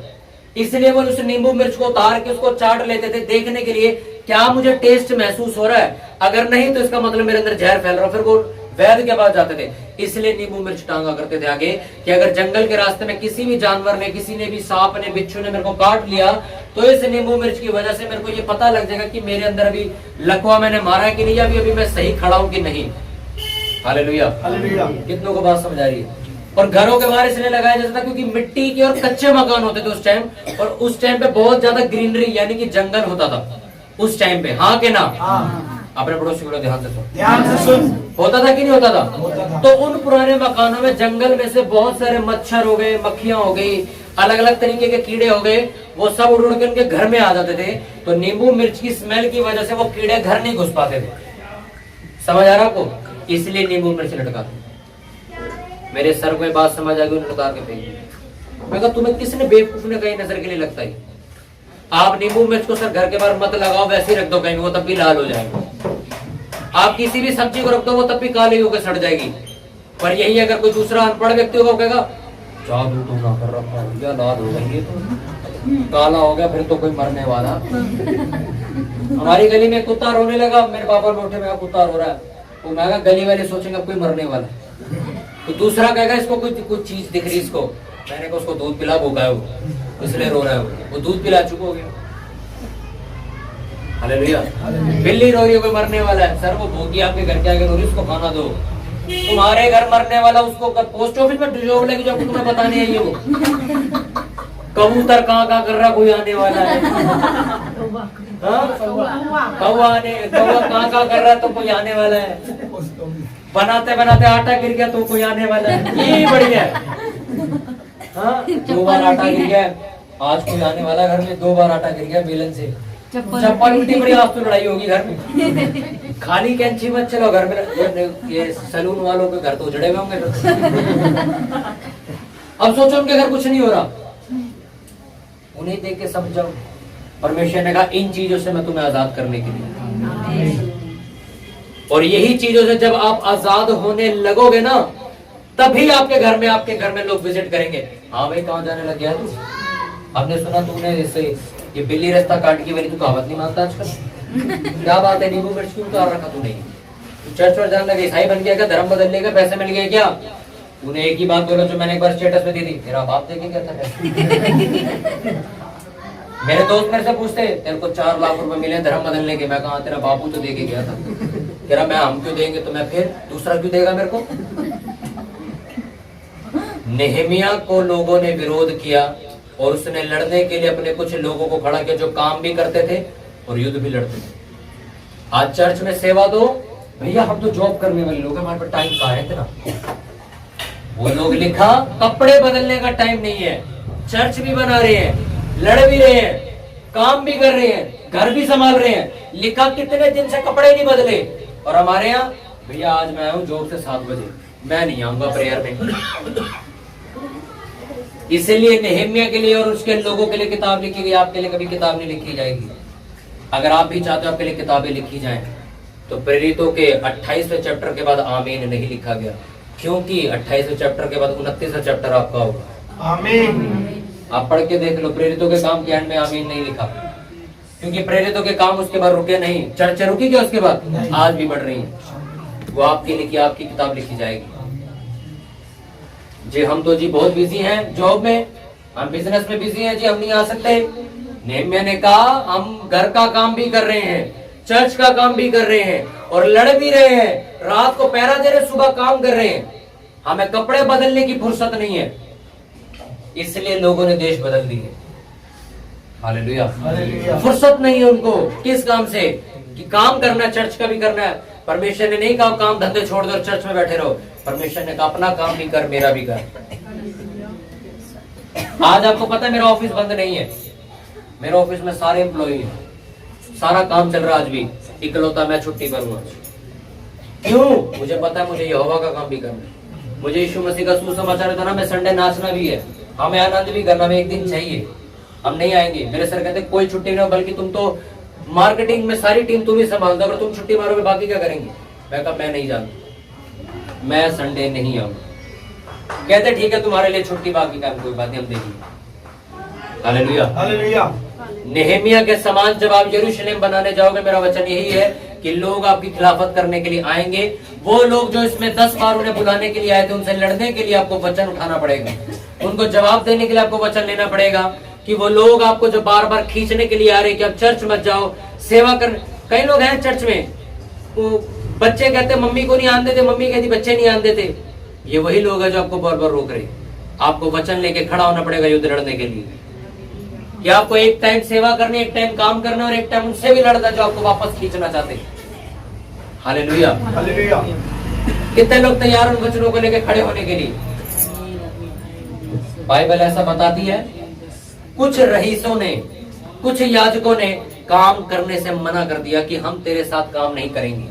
इसलिए वो उस नींबू मिर्च को उतार के उसको चाट लेते थे, देखने के लिए क्या मुझे टेस्ट महसूस हो रहा है, अगर नहीं तो इसका मतलब मेरे अंदर जहर फैल रहा है। फिर वो वैद्य के पास जाते थे। इसलिए नींबू मिर्च टांगा करते थे आगे कि अगर जंगल के रास्ते में किसी भी जानवर ने, किसी ने भी, सांप ने, बिच्छू ने मेरे को काट लिया तो इस नींबू मिर्च की वजह से मेरे को ये पता लग जाएगा कि मेरे अंदर अभी लकवा मैंने मारा है कि नहीं, अभी मैं सही खड़ा हूं कि नहीं। Hallelujah, hallelujah. कितनों को बात समझ आ रही है। और घरों के बाहर इसलिए लगाया जाता था क्योंकि मिट्टी के और कच्चे मकान होते थे उस टाइम, और उस टाइम पे बहुत ज्यादा ग्रीनरी यानी कि जंगल होता था उस टाइम पे। हाँ के ना? अपने पड़ोसी को ध्यान से सुन। होता था कि नहीं होता था? तो उन पुराने मकानों में जंगल में से बहुत सारे मच्छर हो गए, मक्खियां हो गई, अलग अलग तरीके के कीड़े हो गए, वो सब उड़ उड़ के उनके घर में आ जाते थे। तो नींबू मिर्च की स्मेल की वजह से वो कीड़े घर नहीं घुस पाते थे। समझ आ रहा आपको? इसलिए नींबू मिर्च लटकाते। मेरे सर को बात समझ आ गई, उन्होंने उतार के फेंक दिया। मैं कहा तुम्हें किसने बेवकूफ ने कहीं नजर के लिए लगता है? आप नींबू मिर्च को सर घर के बाहर मत लगाओ, वैसे ही रख दो कहीं, वो तब भी लाल हो जाएगा। आप किसी भी सब्जी को रख दो वो तब भी काली होकर सड़ जाएगी। पर यही अगर कोई दूसरा अनपढ़ व्यक्ति होगा, कहेगा जादू तो ना कर रखा है, लाल हो जाएगी, तो काला हो गया, फिर तो कोई मरने वाला। हमारी गली में कुत्ता रोने लगा, मेरे पापा में उठे, मेरा कुत्ता रो रहा है, तो मैं गली वाले सोचेंगे कोई मरने वाला है। तो दूसरा कहेगा इसको कुछ चीज दिख रही इसको, मैंने कहा उसको दूध पिला, भूखा है वो इसलिए रो रहा है, वो दूध पिला चुका हो गया। हालेलुया। बिल्ली रो रही है, कोई मरने वाला है, सर वो भूखी आपके घर के आगे रो रही, उसको खाना दो। तुम्हारे घर मरने वाला, उसको पोस्ट ऑफिस में जॉब लगी जो तुम्हें बताने आई है वो। कबूतर कहाँ कर रहा, कोई आने वाला है। कौवा कहाँ कर रहा, तो कोई आने वाला है। बनाते बनाते आटा गिर गया तो कोई आने वाला है। ये बढ़िया है। हाँ, 2 बार आटा गिर गया, आज कोई आने वाला घर में, 2 बार आटा गिर गया बेलन से, चप्पल उल्टी पड़ी, आज तो लड़ाई होगी घर में। खाली कैंची मत चलो घर में, ये सैलून वालों के घर तो उजड़े हुए होंगे। अब सोचो उनके घर कुछ नहीं हो रहा, उन्हें देख के समझाओ। परमेश्वर ने कहा इन चीजों से मैं तुम्हें आजाद करने के लिए, और यही चीजों से जब आप आजाद होने लगोगे ना, तभी आपके घर में लोग विजिट करेंगे। हाँ भाई कहाँ जाने लग गया तू? आपने सुना तुमने जैसे ये बिल्ली रास्ता काट की वाली, तू कहावत नहीं मानता आजकल? क्या बात है, नींबू मिर्च क्यों उतार रखा तूने? तू चर्च पर जाने लगे, ईसाई बन गया क्या? धर्म बदल लेगा, पैसे मिल गए क्या? तूने एक ही बात बोला जो मैंने एक बार स्टेटस पे दी थी, मेरा बाप देखे क्या था। मेरे दोस्त मेरे से पूछते तेरे को 4 लाख रुपए मिले धर्म बदलने के, मैं कहा तेरा बापू तो देके गया था। कह रहा मैं हम क्यों देंगे, तो मैं फिर दूसरा क्यों देगा मेरे को? नेहमिया को लोगों ने विरोध किया और उसने लड़ने के लिए अपने कुछ लोगों को खड़ा किया जो काम भी करते थे और युद्ध भी लड़ते थे। आज चर्च में सेवा दो भैया, हम तो जॉब करने वाले लोग, हमारे पास टाइम कहाँ है इतना? वो लोग लिखा कपड़े बदलने का टाइम नहीं है। चर्च भी बना रहे हैं, लड़ भी रहे हैं, काम भी कर रहे हैं, घर भी संभाल रहे हैं, लिखा कितने दिन से कपड़े नहीं बदले। और हमारे यहाँ भैया आज मैं आया हूँ जॉब से 7 बजे, मैं नहीं आऊंगा प्रेयर में। इसलिए नेहमिया के लिए और उसके लोगों के लिए किताब लिखी गई, आपके लिए कभी किताब नहीं लिखी जाएगी। अगर आप भी चाहते हो आपके लिए किताबें लिखी जाएं, तो प्रेरितों के 28वें चैप्टर के बाद आमीन नहीं लिखा गया, क्योंकि 28वें चैप्टर के बाद 29वां चैप्टर आपका होगा। आमीन। आप पढ़ के देख लो, प्रेरितों के काम के एंड में आमीन नहीं लिखा, क्योंकि प्रेरितों के काम उसके बाद रुके नहीं। चर्चा रुकी क्या उसके बाद? आज भी बढ़ रही है। वो आपकी लिखी, आपकी किताब लिखी जाएगी। जी हम तो जी बहुत बिजी हैं जॉब में, हम बिजनेस में बिजी हैं जी, हम नहीं आ सकते। नेहमिया ने कहा हम घर का काम भी कर रहे हैं, चर्च का काम भी कर रहे हैं और लड़ भी रहे हैं, रात को पहरा दे रहे, सुबह काम कर रहे हैं, हमें कपड़े बदलने की फुर्सत नहीं है। इसलिए लोगों ने देश बदल दिए। हालेलुया। हालेलुया। फुर्सत नहीं है उनको किस काम से, कि काम करना है, चर्च का भी करना है। परमेश्वर ने नहीं कहा काम धंधे छोड़ दो और चर्च में बैठे रहो। परमेश्वर ने कहा अपना काम भी कर, मेरा भी कर। आज आपको पता है मेरा ऑफिस बंद नहीं है, मेरे ऑफिस में सारे एम्प्लॉई हैं, सारा काम चल रहा है। आज भी इकलौता मैं छुट्टी पर हूं। क्यों? मुझे पता है मुझे यहोवा का काम भी करना है, मुझे यीशु मसीह का सुसमाचार था ना, मैं संडे नाचना भी है, हमें आनंद भी करना, हमें एक दिन चाहिए, हम नहीं आएंगे। मेरे सर कहते कोई छुट्टी नहीं हो, बल्कि तुम तो मार्केटिंग में सारी टीम तुम ही संभाल दो, अगर तुम छुट्टी मारोगे बाकी क्या करेंगे? मैं कहा मैं नहीं जानता, मैं संडे नहीं आऊंगा। कहते ठीक है तुम्हारे लिए छुट्टी, बाकी का कोई बात नहीं, हम देखेंगे। हालेलुया। हालेलुया। नेहेमिया के समान जब आप यरूशलेम बनाने जाओगे, मेरा वचन यही है कि लोग आपकी खिलाफत करने के लिए आएंगे। वो लोग जो इसमें 10 बार उन्हें बुलाने के लिए आए थे, उनसे लड़ने के लिए आपको वचन उठाना पड़ेगा, उनको जवाब देने के लिए आपको वचन लेना पड़ेगा। कि वो लोग आपको जो बार बार खींचने के लिए आ रहे कि आप चर्च मत जाओ, सेवा कर। कई लोग हैं चर्च में, वो बच्चे कहते मम्मी को नहीं आने देते, मम्मी कहती बच्चे नहीं आने देते। ये वही लोग हैं जो आपको बार बार रोक रहे। आपको वचन लेके खड़ा होना पड़ेगा युद्ध लड़ने के लिए, कि आपको एक टाइम सेवा करनी, एक टाइम काम करना, और एक टाइम उनसे भी लड़ना जो आपको वापस खींचना चाहते हैं। हालेलुया। हालेलुया। कितने लोग तैयार उन वचनों को लेके खड़े होने के लिए? बाइबल ऐसा बताती है, कुछ रईसों ने, कुछ याजकों ने काम करने से मना कर दिया कि हम तेरे साथ काम नहीं करेंगे।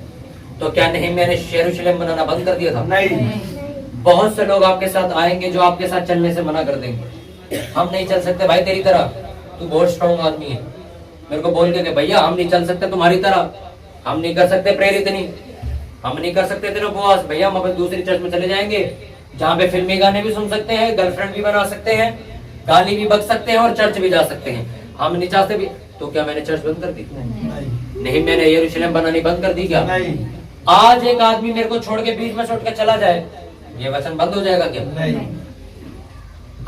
तो क्या नेहेमिया ने यरूशलेम बनाना बंद कर दिया था? नहीं। बहुत से लोग आपके साथ आएंगे जो आपके साथ चलने से मना कर देंगे। हम नहीं चल सकते भाई तेरी तरह, तू बहुत स्ट्रॉन्ग आदमी है। मेरे को बोल के भैया हम नहीं चल सकते तुम्हारी तरह, हम नहीं कर सकते प्रेरित, नहीं हम नहीं कर सकते तेरे उपवास, भैया हम अपने दूसरी चर्च में चले जाएंगे जहाँ पे फिल्मी गाने भी सुन सकते हैं, गर्लफ्रेंड भी बना सकते हैं, गाली भी बक सकते हैं और चर्च भी जा सकते हैं। हम नहीं चाहते भी। तो क्या मैंने चर्च बंद कर दी? नहीं। मैंने यरूशलेम बनानी बंद कर दी क्या? नहीं। आज एक आदमी मेरे को छोड़ के बीच में छोड़ के चला जाए, ये वचन बंद हो जाएगा क्या? नहीं।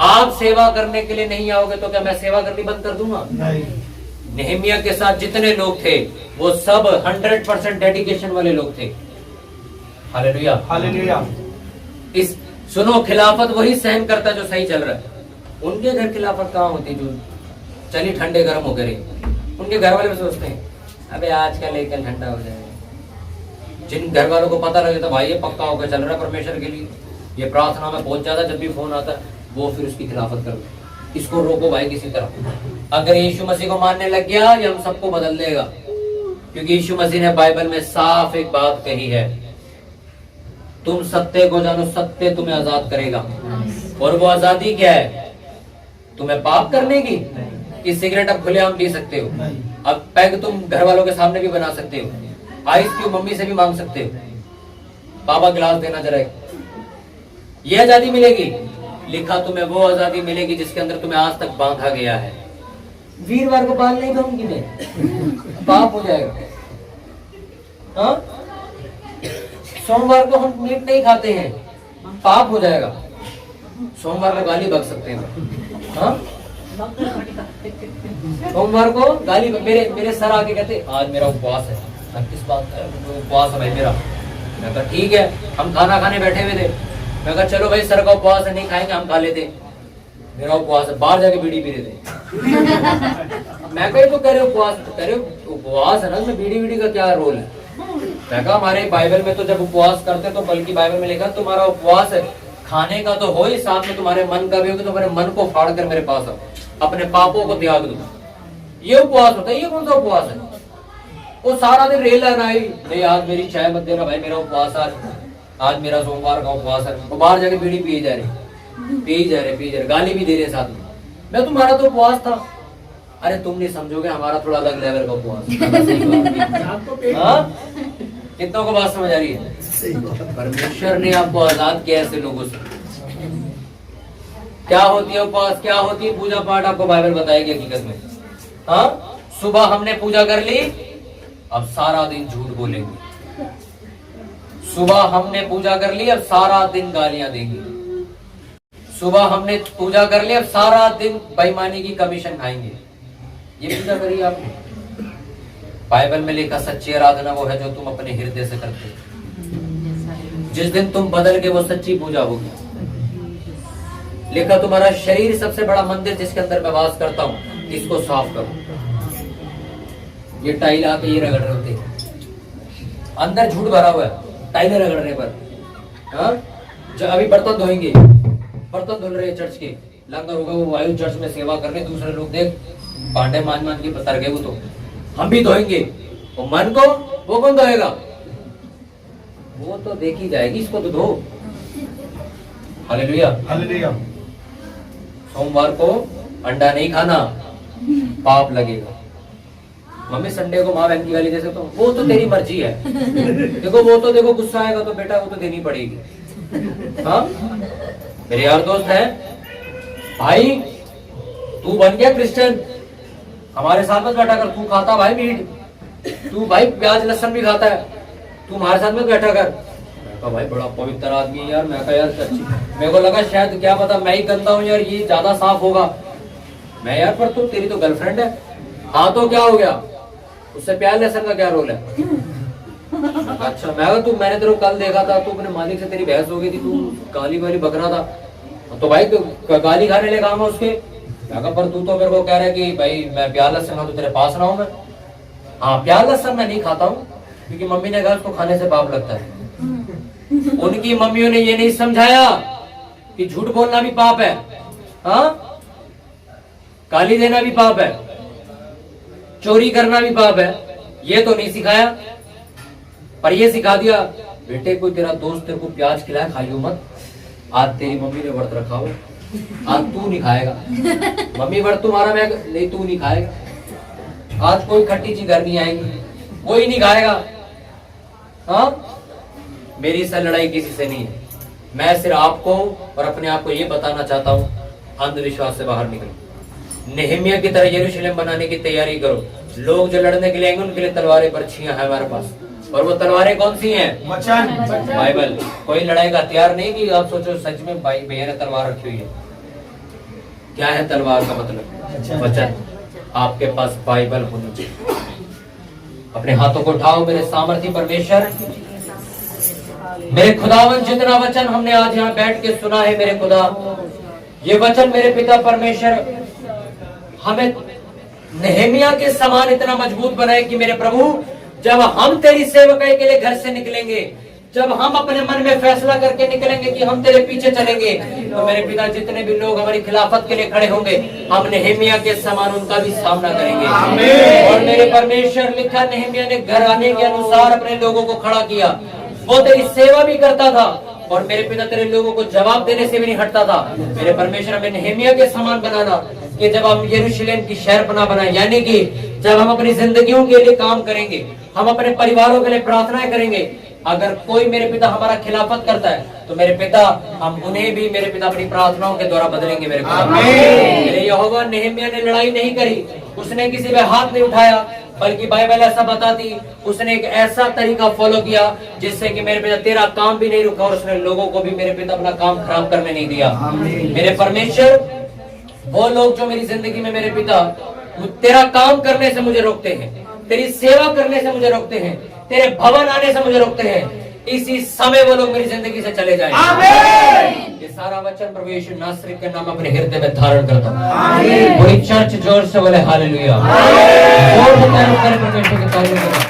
आप सेवा करने के लिए नहीं आओगे तो क्या मैं सेवा करनी बंद कर दूंगा? नहीं। नेहेमिया के साथ जितने लोग थे वो सब 100% डेडिकेशन वाले लोग थे। हालेलुया। हालेलुया। इस सुनो, खिलाफत वही सहन करता जो सही चल रहा है। उनके घर खिलाफत कहाँ होती जो चली ठंडे गर्म होकर उनके घर वाले भी सोचते हैं अबे आज का लेकर ठंडा हो जाएगा। जिन घर वालों को पता लगे तो भाई ये पक्का होकर चल रहा है परमेश्वर के लिए, ये प्रार्थना में पहुंच जाता, जब भी फोन आता वो फिर उसकी खिलाफत करो, इसको रोको भाई किसी तरह। अगर यीशु मसीह को मानने लग गया ये हम सबको बदल देगा, क्योंकि यीशु मसीह ने बाइबल में साफ एक बात कही है, तुम सत्य को जानो, सत्य तुम्हें आजाद करेगा। और वो आजादी क्या है? तुम्हें पाप करने की, कि सिगरेट अब खुलेआम पी सकते हो, अब पैग तुम घर वालों के सामने भी बना सकते हो, आइस क्यूब मम्मी से भी मांग सकते हो, पापा गिलास देना जरा, ये आजादी मिलेगी। लिखा तुम्हें वो आजादी मिलेगी जिसके अंदर तुम्हें आज तक बांधा गया है। वीरवार को पाल नहीं खाऊंगी मैं, पाप हो जाएगा। हाँ? सोमवार को हम मीट नहीं खाते हैं, पाप हो जाएगा। सोमवार को गाली बक सकते हैं। हाँ? सोमवार को गाली, मेरे सर आके कहते आज मेरा उपवास है। किस बात का उपवास है भाई मेरा? मैं कहा ठीक है, हम खाना खाने बैठे हुए थे, मैं कहा चलो भाई सर का उपवास है, नहीं खाएंगे हम खा लेते, मेरा उपवास है, बाहर जाके बीड़ी पी रहे थे। मैं कहा तो कह रहे उपवास, तो कह रहे उपवास है ना, उसमें बीड़ी बीड़ी का क्या रोल है? मैं कहा हमारे बाइबल में तो जब उपवास करते तो बल्कि बाइबल में लिखा तुम्हारा उपवास है खाने का तो हो ही, साथ में तुम्हारे मन का भी हो, कि तुम्हारे मन को फाड़ कर मेरे पास आओ, अपने पापों को त्याग दो। ये उपवास होता है। ये कौन सा उपवास है? वो सारा दिन रेला नहीं, आज मेरी चाय मत देना भाई, मेरा उपवास आज मेरा सोमवार का उपवास है। वो बाहर जाके बीड़ी पिए जा रहे, गाली भी दे रहे साथ में। मैं तुम्हारा तो उपवास था। अरे तुम नहीं समझोगे, हमारा थोड़ा अलग लेवल का उपवास। कितनों को बात समझ आ रही है? परमेश्वर ने आपको आजाद किया ऐसे लोगों से। क्या होती है उपवास, क्या होती है पूजा पाठ, आपको बाइबल बताएगी हकीकत में। हाँ, सुबह हमने पूजा कर ली, अब सारा दिन झूठ बोलेंगे। सुबह हमने पूजा कर ली, अब सारा दिन गालियां देंगे। सुबह हमने पूजा कर ली, अब सारा दिन बेईमानी की कमीशन खाएंगे। ये पूजा करिए आपने। बाइबल में लिखा सच्ची आराधना वो है जो तुम अपने हृदय से करते हो। जिस दिन तुम बदल गए वो सच्ची पूजा होगी। लिखा तुम्हारा शरीर सबसे बड़ा मंदिर जिसके अंदर मैं वास करता हूँ। इसको साफ करो। ये टाइल आके ये रगड़ रहे होते, अंदर झूठ भरा हुआ है टाइलें रगड़ने पर। हाँ, अभी बर्तन धोएंगे, बर्तन धुल रहे चर्च के, लंगर होगा वो वायु चर्च में सेवा करने, दूसरे लोग देख भांडे मान मान के पतर गए, वो तो हम भी धोएंगे। वो मन को वो कौन धोएगा? वो तो देखी जाएगी, इसको तो धो। Hallelujah, hallelujah. सोमवार को अंडा नहीं खाना, पाप लगेगा। मम्मी संडे को माँ बहन की गाली दे सकता हूँ, वो तो तेरी मर्जी है। देखो वो तो देखो गुस्सा आएगा तो बेटा वो तो देनी पड़ेगी। हाँ, मेरे यार दोस्त है, भाई तू बन गया क्रिश्चियन, हमारे साथ मत बैठा कर। तू खाता भाई मीट, तू भाई प्याज लहसुन भी खाता है, तू हमारे साथ मत बैठा कर। मैं कहा भाई बड़ा पवित्र आदमी है यार। मैं कहा यार अच्छी, मेरे को लगा शायद क्या पता मैं ही गंदा हूँ यार, ये ज्यादा साफ होगा। मैं यार पर तू तेरी तो गर्लफ्रेंड है। हाँ तो क्या हो गया, उससे प्याज लहसुन का क्या रोल है? अच्छा, मैंने तेरे को कल देखा था, तू अपने मालिक से तेरी बहस हो गई थी, तू गाली वाली बक रहा था। तो भाई तो गाली खाने ले काम है उसके। पर तू तो मेरे को कह रहा है कि भाई मैं प्याज लहसुन खा तो तेरे पास ना हूं मैं। हाँ, प्याज लहसुन मैं नहीं खाता हूँ क्योंकि मम्मी ने कहा उसको खाने से पाप लगता है। उनकी मम्मियों ने ये नहीं समझाया कि झूठ बोलना भी पाप है, हाँ, गाली देना भी पाप है, चोरी करना भी पाप है। ये तो नहीं सिखाया, पर ये सिखा दिया बेटे कोई तेरा दोस्त तेरे को प्याज खिलाया खाइयो मत। आज तेरी मम्मी ने व्रत रखा हो, आज तू नहीं खाएगा। मम्मी व्रत तुम्हारा, मैं नहीं, तू नहीं खाएगा। आज कोई खट्टी चीज घर नहीं आएगी, कोई नहीं खाएगा। हाँ, मेरी से लड़ाई किसी से नहीं है। मैं सिर्फ आपको और अपने आप को ये बताना चाहता हूँ, अंधविश्वास से बाहर निकलो। नेहमिया की तरह यरूशलेम बनाने की तैयारी करो। लोग जो लड़ने के लिए आएंगे उनके लिए तलवारें बर्छियां हैं हमारे पास, और वो तलवारें कौन सी हैं? वचन, बाइबल। कोई लड़ाई का हथियार नहीं कि आप सोचो सच में भाई भैया ने तलवार रखी हुई है। क्या है तलवार का मतलब? वचन। आपके पास बाइबल होनी चाहिए। अपने हाथों को उठाओ। मेरे सामर्थी परमेश्वर, मेरे खुदावन, जितना वचन हमने आज यहाँ बैठ के सुना है मेरे खुदा, ये वचन मेरे पिता परमेश्वर हमें नेहमिया के समान इतना मजबूत बनाए कि मेरे प्रभु जब हम तेरी सेवकाई के लिए घर से निकलेंगे, जब हम अपने मन में फैसला करके निकलेंगे कि हम तेरे पीछे चलेंगे, तो मेरे पिता जितने भी लोग हमारी खिलाफत के लिए खड़े होंगे, हम नेहमिया के समान उनका भी सामना करेंगे। और मेरे परमेश्वर, लिखा नेहमिया ने घर आने के अनुसार अपने लोगों को खड़ा किया। वो तेरी सेवा भी करता था और मेरे पिता तेरे लोगों को जवाब देने से भी नहीं हटता था। मेरे परमेश्वर, हमें नेहमिया के समान बनाना कि जब हम यरूशलेम की शहर बनाए, यानी कि जब हम अपनी जिंदगियों के लिए काम करेंगे, हम अपने परिवारों के लिए प्रार्थनाएं करेंगे, अगर कोई मेरे पिता हमारा खिलाफत करता है तो मेरे पिता हम उन्हें भी मेरे पिता अपनी प्रार्थनाओं के द्वारा बदलेंगे। मेरे पिता, मेरे यहोवा, नेहमिया ने लड़ाई नहीं करी, उसने किसी पे हाथ नहीं उठाया, बल्कि बाइबल ऐसा बताती उसने एक ऐसा तरीका फॉलो किया जिससे कि मेरे पिता तेरा काम भी नहीं रुका और उसने लोगों को भी मेरे पिता अपना काम खराब करने नहीं दिया। मेरे परमेश्वर, वो लोग जो मेरी जिंदगी में मेरे पिता तेरा काम करने से मुझे रोकते हैं, तेरी सेवा करने से मुझे रोकते हैं, तेरे भवन आने से मुझे रोकते हैं, इसी समय वो लोग मेरी जिंदगी से चले जाएं। ये सारा वचन प्रभु यीशु नासरी के नाम अपने हृदय में धारण करता हूँ। पूरी चर्च जोर से बोले हालेलुया। जोर से परमेश्वर की तारीफ करें।